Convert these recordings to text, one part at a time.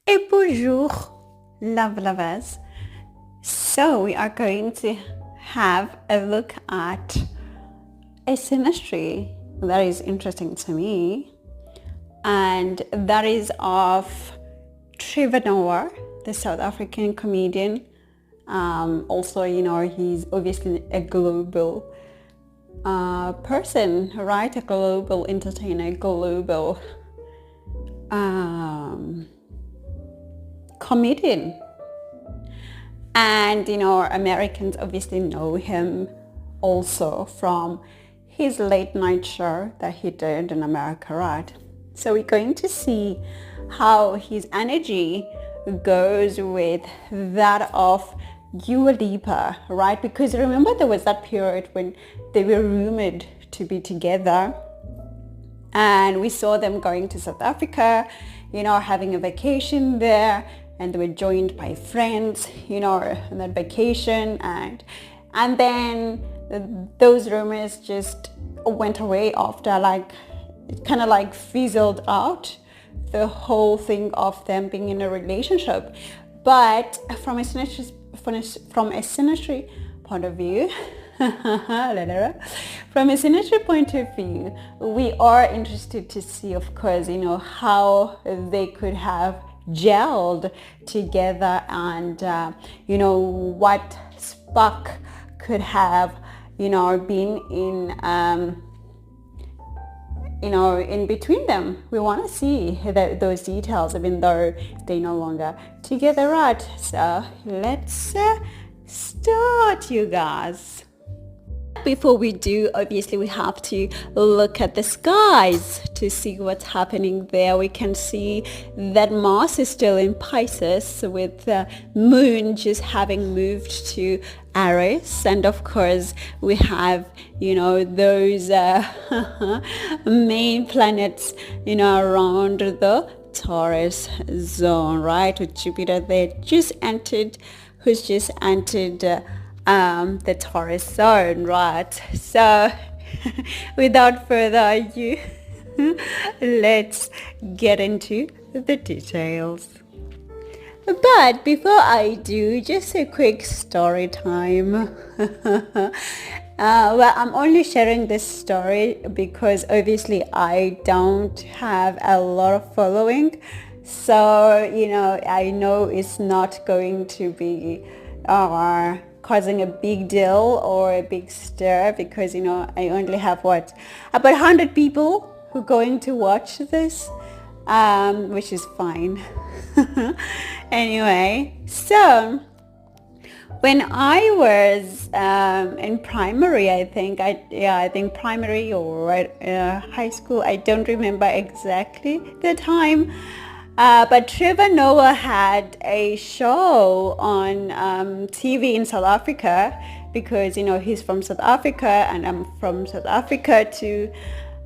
Et bonjour, love lovers. So we are going to have a look at a synastry that is interesting to me, and that is of Trevor, the South African comedian. Also, he's obviously a global person, right? A global entertainer, global comedian. And Americans obviously know him also from his late night show that he did in America, right? So we're going to see how his energy goes with that of Lipa, right? Because remember, there was that period when they were rumored to be together, and we saw them going to South Africa, having a vacation there, and they were joined by friends, on that vacation, and then those rumors just went away after, it kind of fizzled out, the whole thing of them being in a relationship. But from a synastry point of view, from a synastry point of view, we are interested to see, of course, how they could have gelled together, and what spark could have been in between them. We want to see those details, even though they're no longer together, right? So let's start, you guys. Before we do, obviously we have to look at the skies to see what's happening there. We can see that Mars is still in Pisces, with the moon just having moved to Aries, and of course we have those main planets around the Taurus zone, right? With Jupiter there who's just entered the Taurus zone, right? So without further ado, let's get into the details. But before I do, just a quick story time. Well, I'm only sharing this story because obviously I don't have a lot of following, so I know it's not going to be causing a big deal or a big stir, because I only have about 100 people who are going to watch this, which is fine. Anyway, so when I was in primary, I think primary or high school, I don't remember exactly the time. But Trevor Noah had a show on TV in South Africa, because he's from South Africa and I'm from South Africa too.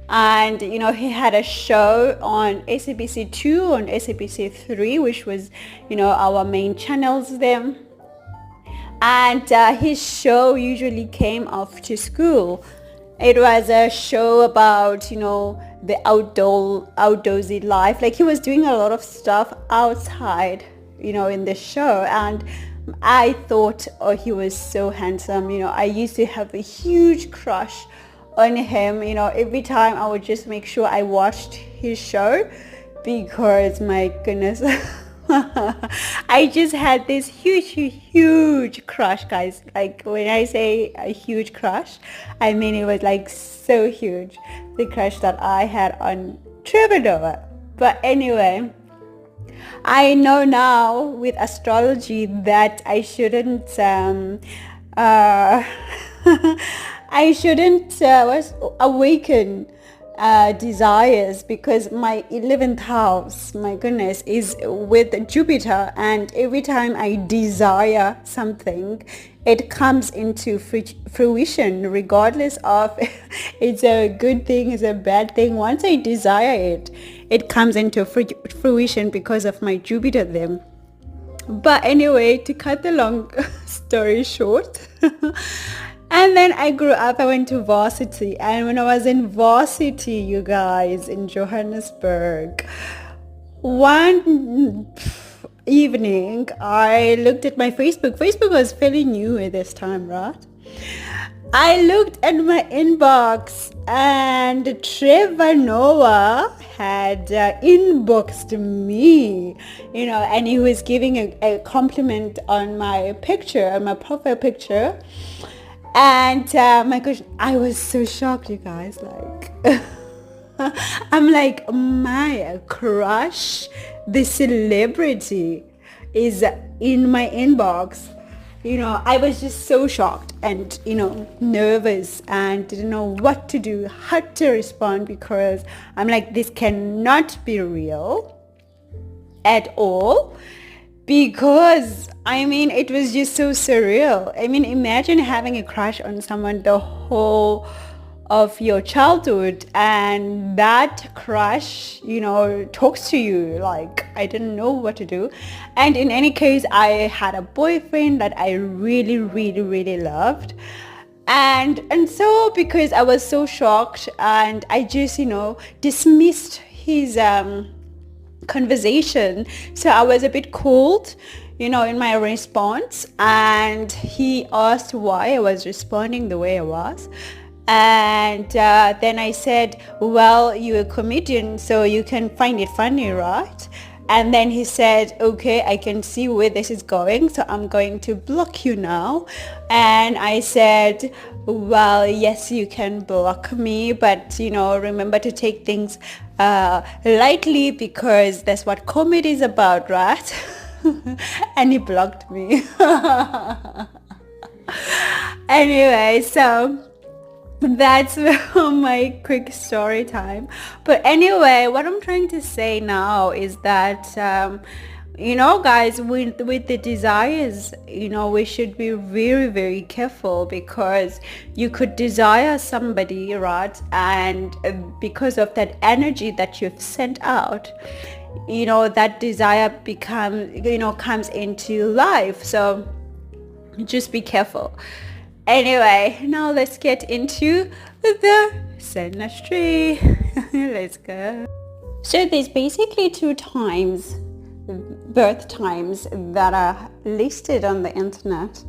And he had a show on SABC 2, on SABC 3, which was our main channels there. And his show usually came after school. It was a show about the outdoorsy life. Like, he was doing a lot of stuff outside in the show, and I thought, oh, he was so handsome. I used to have a huge crush on him. Every time I would just make sure I watched his show, because my goodness, I just had this huge crush, guys. Like, when I say a huge crush, I mean it was so huge, the crush that I had on Trevor Noah. But anyway, I know now with astrology that I shouldn't I shouldn't awaken desires, because my 11th house, my goodness, is with Jupiter, and every time I desire something, it comes into fruition, regardless of it's a good thing, it's a bad thing. Once I desire it, it comes into fruition because of my Jupiter there. But anyway, to cut the long story short, and then I grew up, I went to varsity, and when I was in varsity, you guys, in Johannesburg, one evening, I looked at my Facebook. Facebook was fairly new at this time, right? I looked at my inbox and Trevor Noah had inboxed me, and he was giving a compliment on my picture, on my profile picture. And my gosh, I was so shocked, you guys. Like, I'm like, my crush, the celebrity, is in my inbox. I was just so shocked and, nervous and didn't know what to do, how to respond, because I'm like, this cannot be real at all. Because, it was just so surreal. Imagine having a crush on someone the whole of your childhood, and that crush, talks to you. Like, I didn't know what to do. And in any case, I had a boyfriend that I really, really, really loved. And so, because I was so shocked, and I just, dismissed his conversation, so I was a bit cold, in my response, and he asked why I was responding the way I was. And then I said, well, you're a comedian, so you can find it funny, right? And then he said, okay, I can see where this is going, so I'm going to block you now. And I said, well, yes, you can block me, but, remember to take things lightly, because that's what comedy is about, right? And he blocked me. Anyway, so that's my quick story time. But anyway, what I'm trying to say now is that guys, with the desires, we should be very, very careful, because you could desire somebody, right? And because of that energy that you've sent out, that desire comes into life. So just be careful. Anyway, now let's get into the synastry. Let's go. So there's basically 2 times, birth times, that are listed on the internet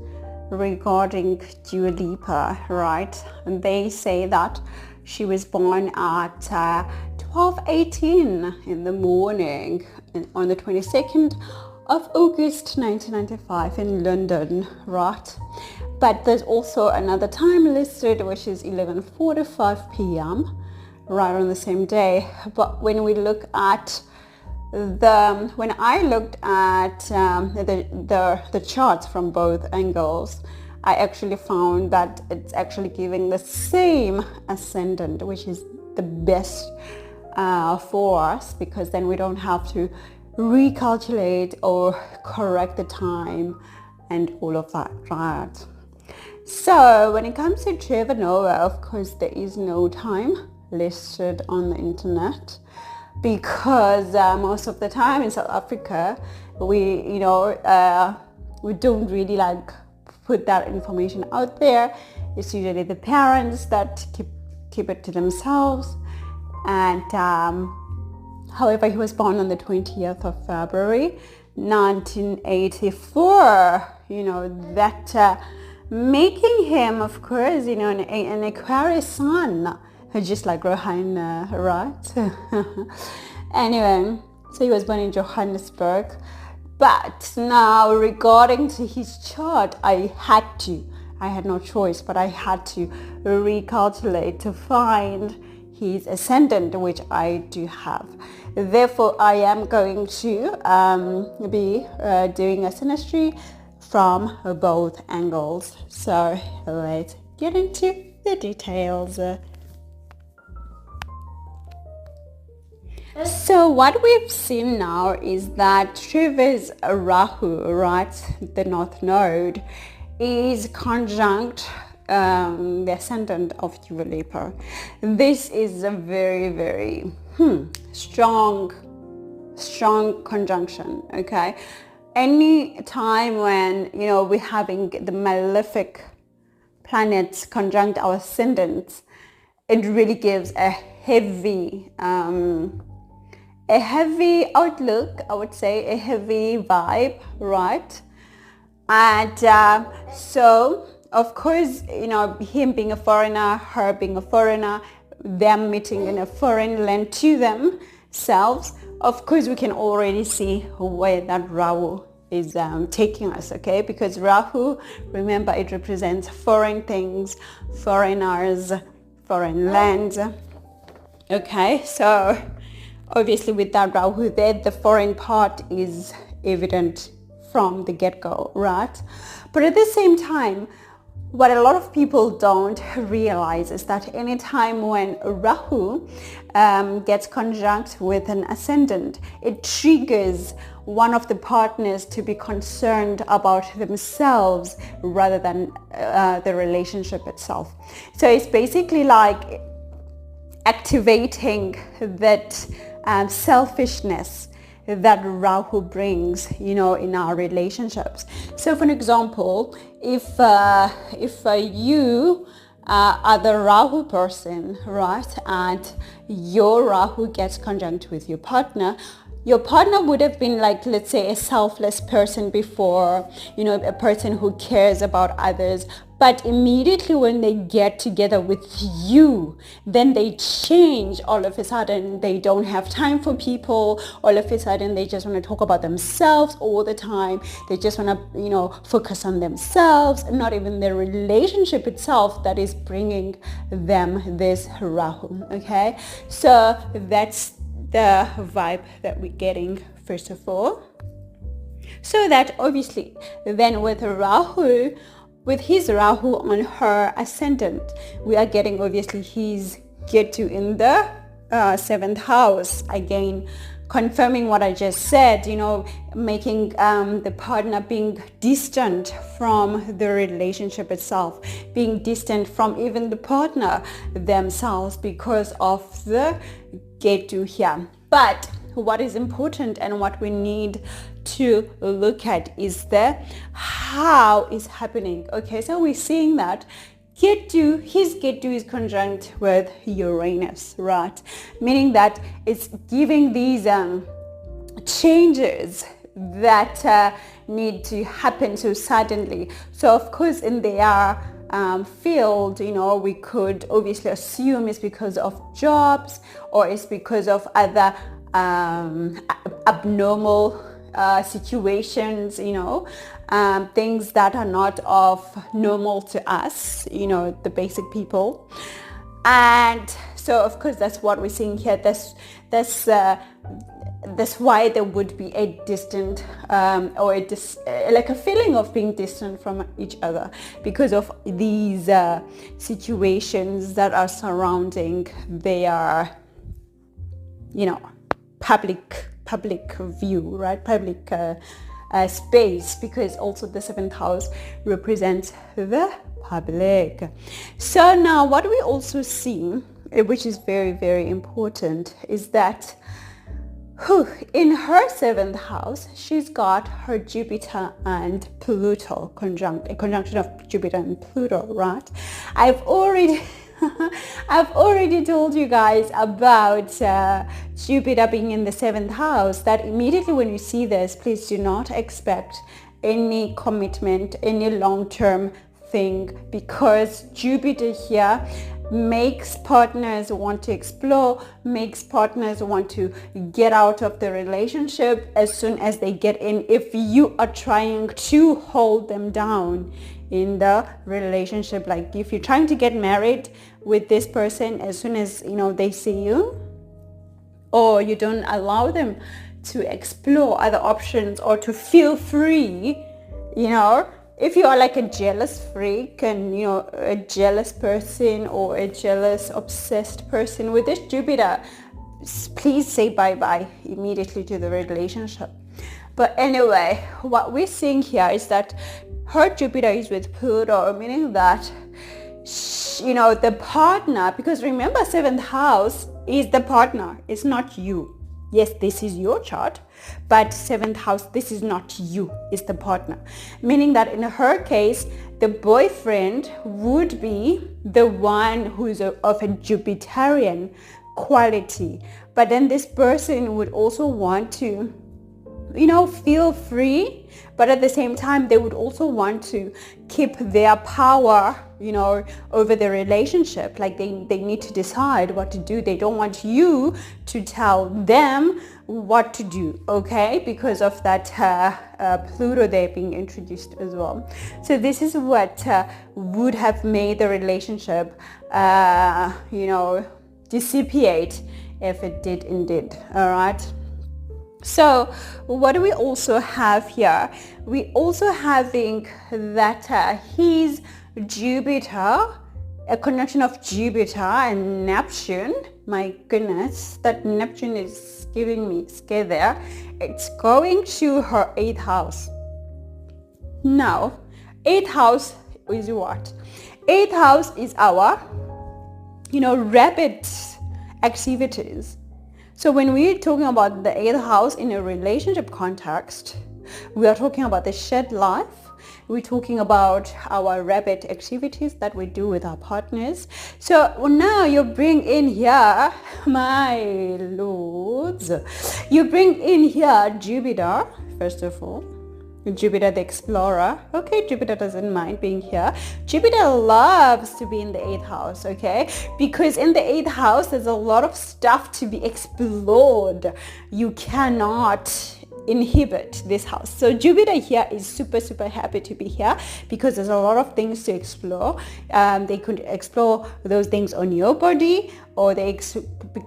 regarding Lipa, right? And they say that she was born at 12:18 in the morning on the 22nd of August 1995 in London, right? But there's also another time listed, which is 11:45 p.m. right on the same day. But when we look at when I looked at the charts from both angles, I actually found that it's actually giving the same ascendant, which is the best for us, because then we don't have to recalculate or correct the time and all of that, right? So when it comes to Trevor Noah, of course, there is no time listed on the internet, because most of the time in South Africa, we don't really like put that information out there. It's usually the parents that keep it to themselves. And however, he was born on the 20th of February 1984. That making him, of course, an Aquarius sun, just like Rohan, right? Anyway, so he was born in Johannesburg. But now, regarding to his chart, I had no choice, but I had to recalculate to find his ascendant, which I do have. Therefore, I am going to be doing a synastry from both angles. So let's get into the details. So what we've seen now is that Trevor's Rahu, right, the North Node, is conjunct the ascendant of Lipa. This is a very, very strong conjunction, okay? Any time when, we're having the malefic planets conjunct our ascendants, it really gives a heavy a heavy outlook, I would say, a heavy vibe, right? And so, of course, him being a foreigner, her being a foreigner, them meeting in a foreign land to themselves, of course, we can already see where that Rahu is taking us, okay? Because Rahu, remember, it represents foreign things, foreigners, foreign lands. Okay, so obviously with that Rahu there, the foreign part is evident from the get-go, right? But at the same time, what a lot of people don't realize is that anytime when Rahu gets conjunct with an ascendant, it triggers one of the partners to be concerned about themselves rather than the relationship itself. So it's basically like activating that selfishness that Rahu brings, in our relationships. So for an example, if you are the Rahu person, right, and your Rahu gets conjunct with your partner would have been like, let's say, a selfless person before, a person who cares about others. But immediately when they get together with you, then they change. All of a sudden, they don't have time for people. All of a sudden, they just want to talk about themselves all the time. They just want to, focus on themselves, not even the relationship itself that is bringing them this Rahu, okay? So that's the vibe that we're getting, first of all. So that obviously, then with his Rahu on her ascendant, we are getting obviously his Ketu in the 7th house. Again, confirming what I just said, making the partner being distant from the relationship itself, being distant from even the partner themselves because of the Ketu here. But what is important and what we need to look at is the how is happening. Okay, so we're seeing that his Ketu is conjunct with Uranus, right? Meaning that it's giving these changes that need to happen so suddenly. So of course in their field, we could obviously assume it's because of jobs or it's because of other abnormal situations, things that are not of normal to us, the basic people. And so of course that's what we're seeing here. That's why there would be a distant or like a feeling of being distant from each other because of these situations that are surrounding their public view, right? Public space, because also the 7th house represents the public. So now what we also see, which is very, very important, is that in her 7th house, she's got her Jupiter and Pluto a conjunction of Jupiter and Pluto, right? I've already told you guys about Jupiter being in the 7th house, that immediately when you see this, please do not expect any commitment, any long-term thing, because Jupiter here makes partners want to explore, makes partners want to get out of the relationship as soon as they get in, if you are trying to hold them down in the relationship. Like if you're trying to get married with this person, as soon as they see you, or you don't allow them to explore other options or to feel free, if you are like a jealous freak and a jealous person or a jealous obsessed person with this Jupiter, please say bye-bye immediately to the relationship. But anyway, what we're seeing here is that her Jupiter is with Pluto, meaning that the partner, because remember 7th house is the partner, it's not you. Yes, this is your chart, but 7th house, this is not you, it's the partner. Meaning that in her case, the boyfriend would be the one who's of a Jupiterian quality. But then this person would also want to, feel free, but at the same time they would also want to keep their power, over the relationship. Like they need to decide what to do. They don't want you to tell them what to do, okay, because of that Pluto there being introduced as well. So this is what would have made the relationship dissipate if it did indeed. All right. So what do we also have here? We also having that his Jupiter, a connection of Jupiter and Neptune. My goodness, that Neptune is giving me scare there. It's going to her 8th house. Now, 8th house is what? 8th house is our, rapid activities. So when we're talking about the 8th house in a relationship context, we are talking about the shared life. We're talking about our rapid activities that we do with our partners. So now you bring in here, my lords, you bring in here Jupiter, first of all. Jupiter the explorer. Okay, Jupiter doesn't mind being here. Jupiter loves to be in the 8th house, okay? Because in the 8th house, there's a lot of stuff to be explored. You cannot inhibit this house. So Jupiter here is super, super happy to be here because there's a lot of things to explore. They could explore those things on your body, or they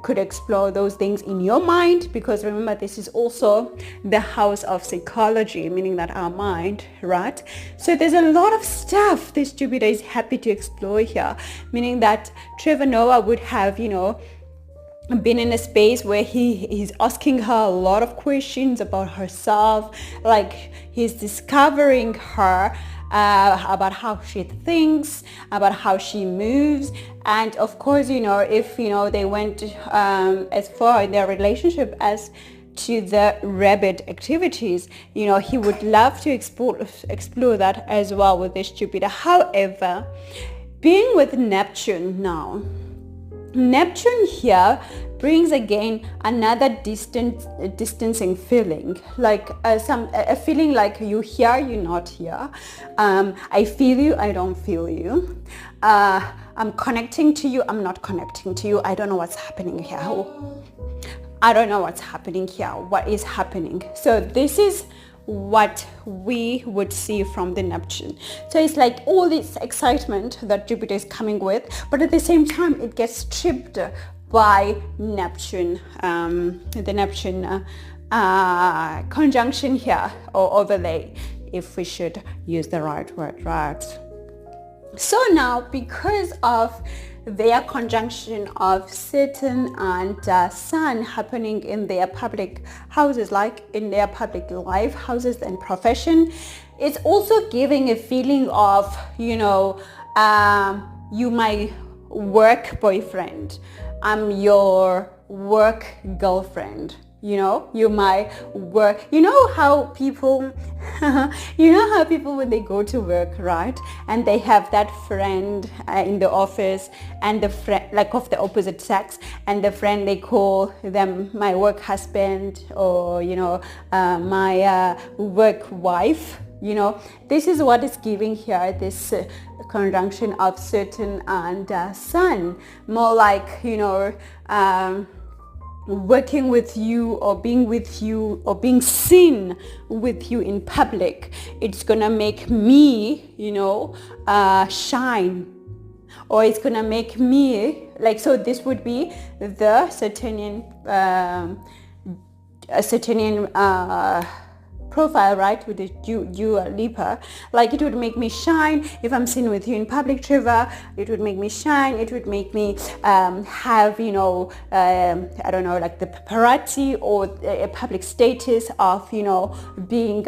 could explore those things in your mind, because remember, this is also the house of psychology, meaning that our mind, right? So there's a lot of stuff this Jupiter is happy to explore here, meaning that Trevor Noah would have, been in a space where he's asking her a lot of questions about herself, like he's discovering her about how she thinks, about how she moves. And of course, if they went as far in their relationship as to the rabbit activities, he would love to explore that as well with this Jupiter. However, being with Neptune now, Neptune here brings again another distancing feeling, like a feeling like you here, you're not here. I feel you, I don't feel you. I'm connecting to you, I'm not connecting to you. I don't know what's happening here. I don't know what's happening here. What is happening? So this is what we would see from the Neptune. So it's like all this excitement that Jupiter is coming with, but at the same time it gets stripped by Neptune, the Neptune conjunction here, or overlay, if we should use the right word, right? So now, because of their conjunction of Saturn and Sun happening in their public houses, like in their public life houses and profession, it's also giving a feeling of, you my work boyfriend, I'm your work girlfriend. You might work. How people when they go to work, right, and they have that friend in the office, and the friend like of the opposite sex, and the friend, they call them my work husband, or my work wife. This is what is giving here, this conjunction of Saturn and Sun, more like working with you, or being with you, or being seen with you in public. It's gonna make me shine, or it's gonna make me so this would be the Saturnian profile, right, with the you Lipa. Like, it would make me shine if I'm seen with you in public, Trevor. It would make me shine. It would make me have I don't know, like the paparazzi, or a public status of being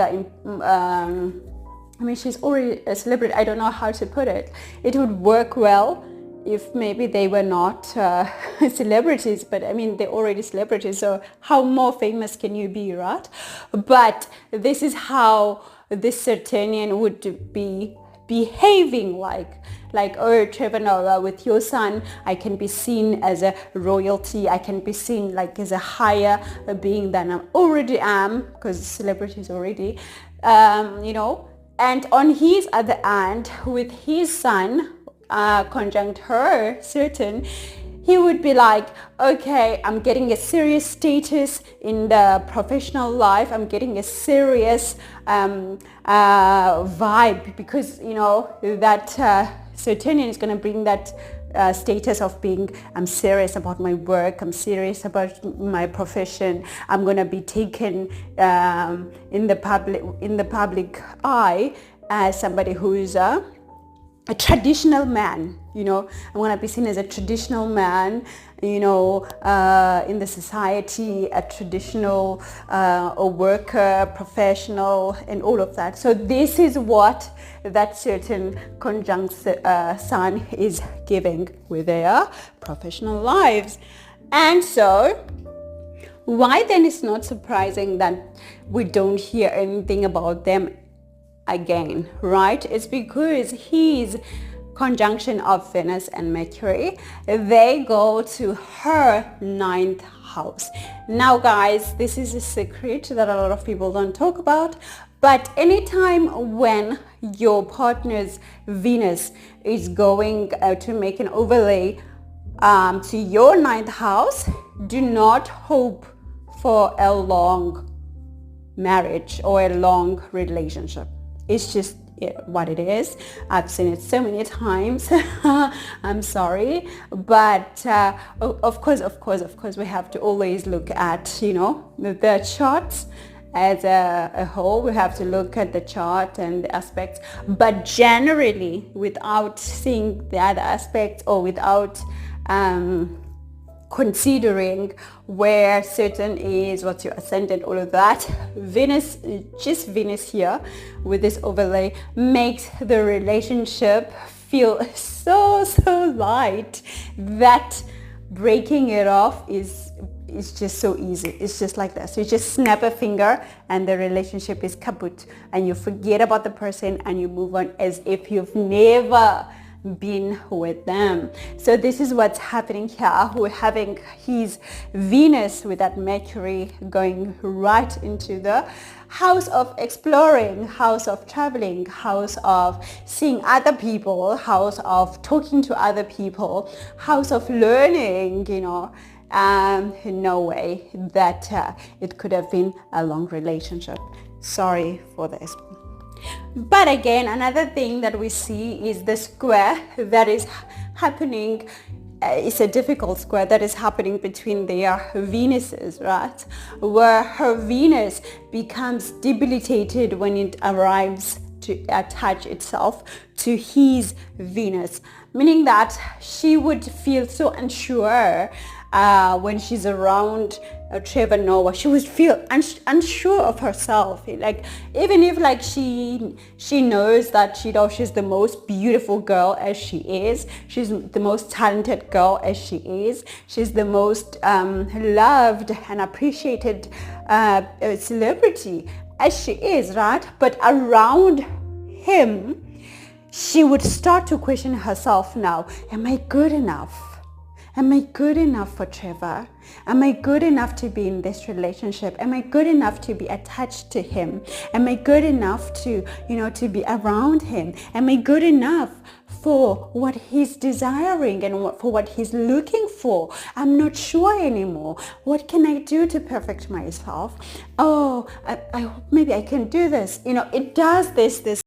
she's already a celebrity. I don't know how to put it. It would work well if maybe they were not celebrities, but they're already celebrities, so how more famous can you be, right? But this is how this Saturnian would be behaving like, oh, Trevor Noah, with your son, I can be seen as a royalty. I can be seen like as a higher being than I already am, because celebrities already, And on his other hand, with his son, conjunct her, certain, he would be like, okay, I'm getting a serious status in the professional life. I'm getting a serious vibe, because, that Saturnian is going to bring that status of being, I'm serious about my work. I'm serious about my profession. I'm going to be taken in the public eye as somebody who is a traditional man. I'm going to be seen as a traditional man, in the society, a traditional a worker, professional, and all of that. So this is what that certain conjunct sun is giving with their professional lives. And so why then it's not surprising that we don't hear anything about them again, right? It's because his conjunction of Venus and Mercury, they go to her 9th house. Now guys, this is a secret that a lot of people don't talk about, but anytime when your partner's Venus is going to make an overlay to your 9th house, do not hope for a long marriage or a long relationship. It's just what it is. I've seen it so many times. I'm sorry, but of course we have to always look at the charts as a whole. We have to look at the chart and the aspects, but generally, without seeing the other aspects or without considering where certain is, what's your ascendant, all of that, Venus here with this overlay makes the relationship feel so light that breaking it off is just so easy. It's just like that. So you just snap a finger and the relationship is kaput, and you forget about the person and you move on as if you've never been with them. So this is what's happening here. We're having his Venus with that Mercury going right into the house of exploring, house of traveling, house of seeing other people, house of talking to other people, house of learning, no way that it could have been a long relationship. Sorry for this. But again, another thing that we see is the square that is happening. It's a difficult square that is happening between their Venuses, right? Where her Venus becomes debilitated when it arrives to attach itself to his Venus, meaning that she would feel so unsure when she's around Trevor Noah. She would feel unsure of herself, like even if like she knows that she's the most beautiful girl as she is, she's the most talented girl as she is, she's the most loved and appreciated celebrity as she is, right? But around him, she would start to question herself now. Am I good enough? Am I good enough for Trevor? Am I good enough to be in this relationship? Am I good enough to be attached to him? Am I good enough to, to be around him? Am I good enough for what he's desiring and for what he's looking for? I'm not sure anymore. What can I do to perfect myself? Oh, I maybe I can do this. It does this